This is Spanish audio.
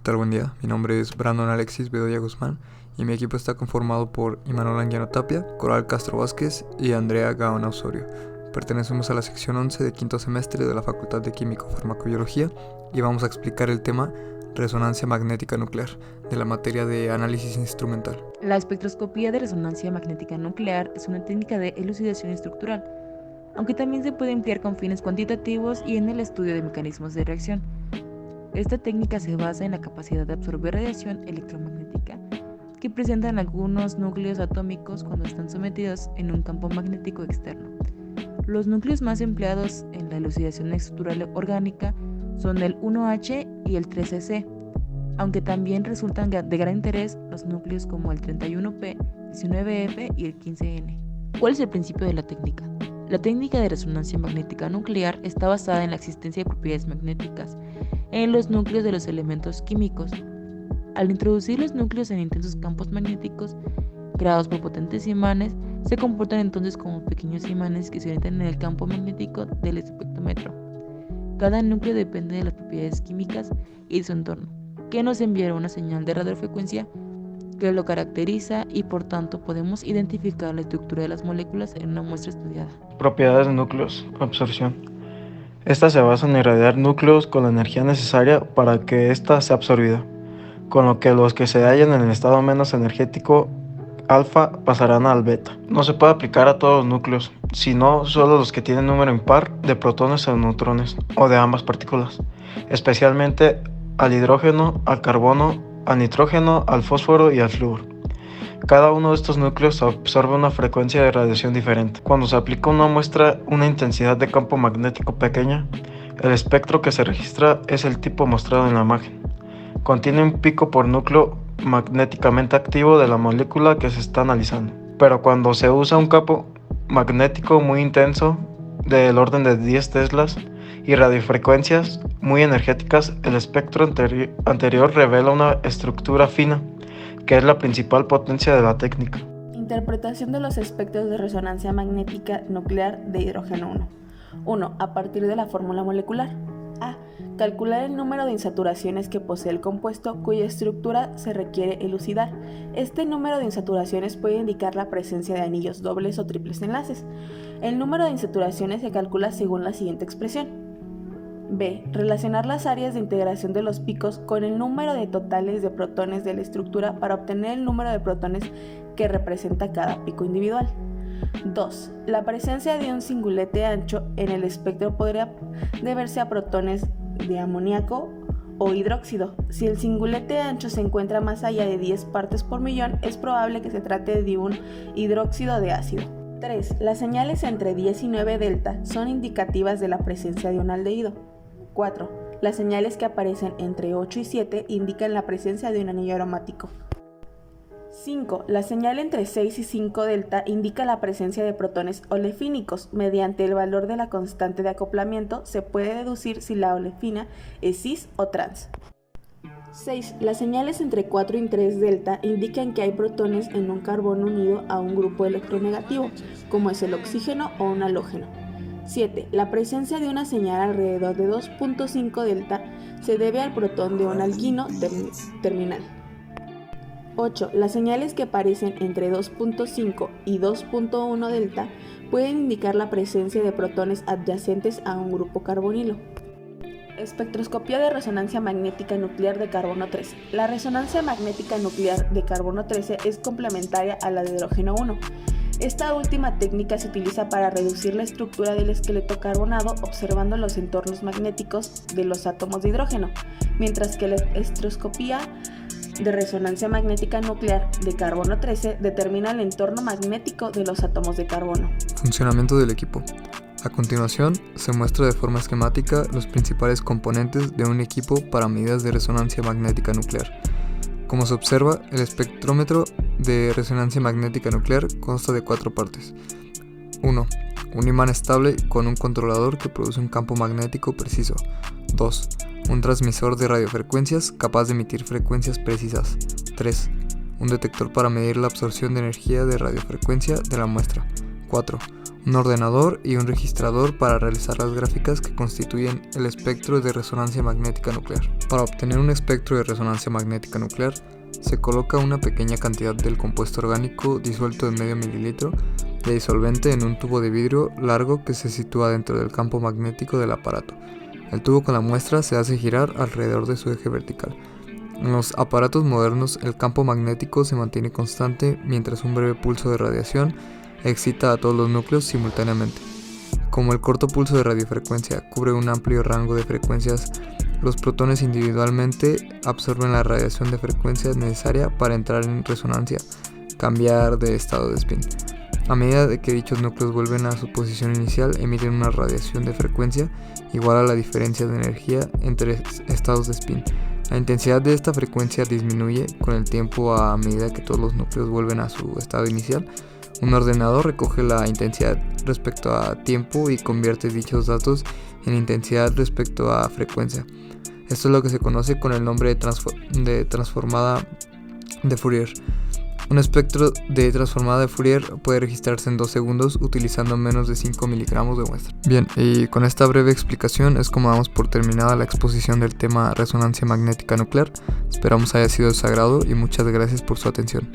tal? Buen día. Mi nombre es Brandon Alexis Bedoya Guzmán y mi equipo está conformado por Imanol Anguiano Tapia, Coral Castro Vázquez y Andrea Gaona Osorio. Pertenecemos a la sección 11 de quinto semestre de la Facultad de Químico-Farmacobiología y vamos a explicar el tema resonancia magnética nuclear de la materia de análisis instrumental. La espectroscopía de resonancia magnética nuclear es una técnica de elucidación estructural, aunque también se puede emplear con fines cuantitativos y en el estudio de mecanismos de reacción. Esta técnica se basa en la capacidad de absorber radiación electromagnética que presentan algunos núcleos atómicos cuando están sometidos en un campo magnético externo. Los núcleos más empleados en la elucidación estructural orgánica son el 1H y el 13C, aunque también resultan de gran interés los núcleos como el 31P, 19F y el 15N. ¿Cuál es el principio de la técnica? La técnica de resonancia magnética nuclear está basada en la existencia de propiedades magnéticas en los núcleos de los elementos químicos. Al introducir los núcleos en intensos campos magnéticos creados por potentes imanes, se comportan entonces como pequeños imanes que se orientan en el campo magnético del espectrómetro. Cada núcleo depende de las propiedades químicas y de su entorno, que nos enviará una señal de radiofrecuencia que lo caracteriza y por tanto podemos identificar la estructura de las moléculas en una muestra estudiada. Propiedades de núcleos. Absorción. Estas se basan en irradiar núcleos con la energía necesaria para que ésta sea absorbida, con lo que los que se hallan en el estado menos energético alfa pasarán al beta. No se puede aplicar a todos los núcleos, sino solo los que tienen número impar de protones o neutrones, o de ambas partículas, especialmente al hidrógeno, al carbono, al nitrógeno, al fósforo y al flúor. Cada uno de estos núcleos absorbe una frecuencia de radiación diferente. Cuando se aplica una muestra una intensidad de campo magnético pequeña, el espectro que se registra es el tipo mostrado en la imagen. Contiene un pico por núcleo magnéticamente activo de la molécula que se está analizando. Pero cuando se usa un campo magnético muy intenso, del orden de 10 teslas, y radiofrecuencias muy energéticas, el espectro anterior revela una estructura fina, que es la principal potencia de la técnica. Interpretación de los espectros de resonancia magnética nuclear de hidrógeno 1. 1. A partir de la fórmula molecular. A. Calcular el número de insaturaciones que posee el compuesto cuya estructura se requiere elucidar. Este número de insaturaciones puede indicar la presencia de anillos dobles o triples enlaces. El número de insaturaciones se calcula según la siguiente expresión. B. Relacionar las áreas de integración de los picos con el número de totales de protones de la estructura para obtener el número de protones que representa cada pico individual. 2. La presencia de un singulete ancho en el espectro podría deberse a protones de amoníaco o hidróxido. Si el singulete ancho se encuentra más allá de 10 partes por millón, es probable que se trate de un hidróxido de ácido. 3. Las señales entre 10 y 9 delta son indicativas de la presencia de un aldehído. 4. Las señales que aparecen entre 8 y 7 indican la presencia de un anillo aromático. 5. La señal entre 6 y 5 delta indica la presencia de protones olefínicos. Mediante el valor de la constante de acoplamiento se puede deducir si la olefina es cis o trans. 6. Las señales entre 4 y 3 delta indican que hay protones en un carbono unido a un grupo electronegativo, como es el oxígeno o un halógeno. 7. La presencia de una señal alrededor de 2.5 delta se debe al protón de un alquino terminal. 8. Las señales que aparecen entre 2.5 y 2.1 delta pueden indicar la presencia de protones adyacentes a un grupo carbonilo. Espectroscopía de resonancia magnética nuclear de carbono 13. La resonancia magnética nuclear de carbono 13 es complementaria a la de hidrógeno 1. Esta última técnica se utiliza para reducir la estructura del esqueleto carbonado observando los entornos magnéticos de los átomos de hidrógeno, mientras que la espectroscopía de resonancia magnética nuclear de carbono 13 determina el entorno magnético de los átomos de carbono. Funcionamiento del equipo. A continuación, se muestra de forma esquemática los principales componentes de un equipo para medidas de resonancia magnética nuclear. Como se observa, el espectrómetro de resonancia magnética nuclear consta de 4 partes. 1. Un imán estable con un controlador que produce un campo magnético preciso. 2. Un transmisor de radiofrecuencias capaz de emitir frecuencias precisas. 3. Un detector para medir la absorción de energía de radiofrecuencia de la muestra. 4. un ordenador y un registrador para realizar las gráficas que constituyen el espectro de resonancia magnética nuclear. Para obtener un espectro de resonancia magnética nuclear, se coloca una pequeña cantidad del compuesto orgánico disuelto en medio mililitro de disolvente en un tubo de vidrio largo que se sitúa dentro del campo magnético del aparato. El tubo con la muestra se hace girar alrededor de su eje vertical. En los aparatos modernos, el campo magnético se mantiene constante mientras un breve pulso de radiación excita a todos los núcleos simultáneamente. Como el corto pulso de radiofrecuencia cubre un amplio rango de frecuencias, los protones individualmente absorben la radiación de frecuencia necesaria para entrar en resonancia, cambiar de estado de spin. A medida de que dichos núcleos vuelven a su posición inicial, emiten una radiación de frecuencia igual a la diferencia de energía entre estados de spin. La intensidad de esta frecuencia disminuye con el tiempo a medida que todos los núcleos vuelven a su estado inicial. Un ordenador recoge la intensidad respecto a tiempo y convierte dichos datos en intensidad respecto a frecuencia. Esto es lo que se conoce con el nombre de transformada de Fourier. Un espectro de transformada de Fourier puede registrarse en 2 segundos utilizando menos de 5 miligramos de muestra. Bien, y con esta breve explicación es como damos por terminada la exposición del tema resonancia magnética nuclear. Esperamos haya sido de su agrado y muchas gracias por su atención.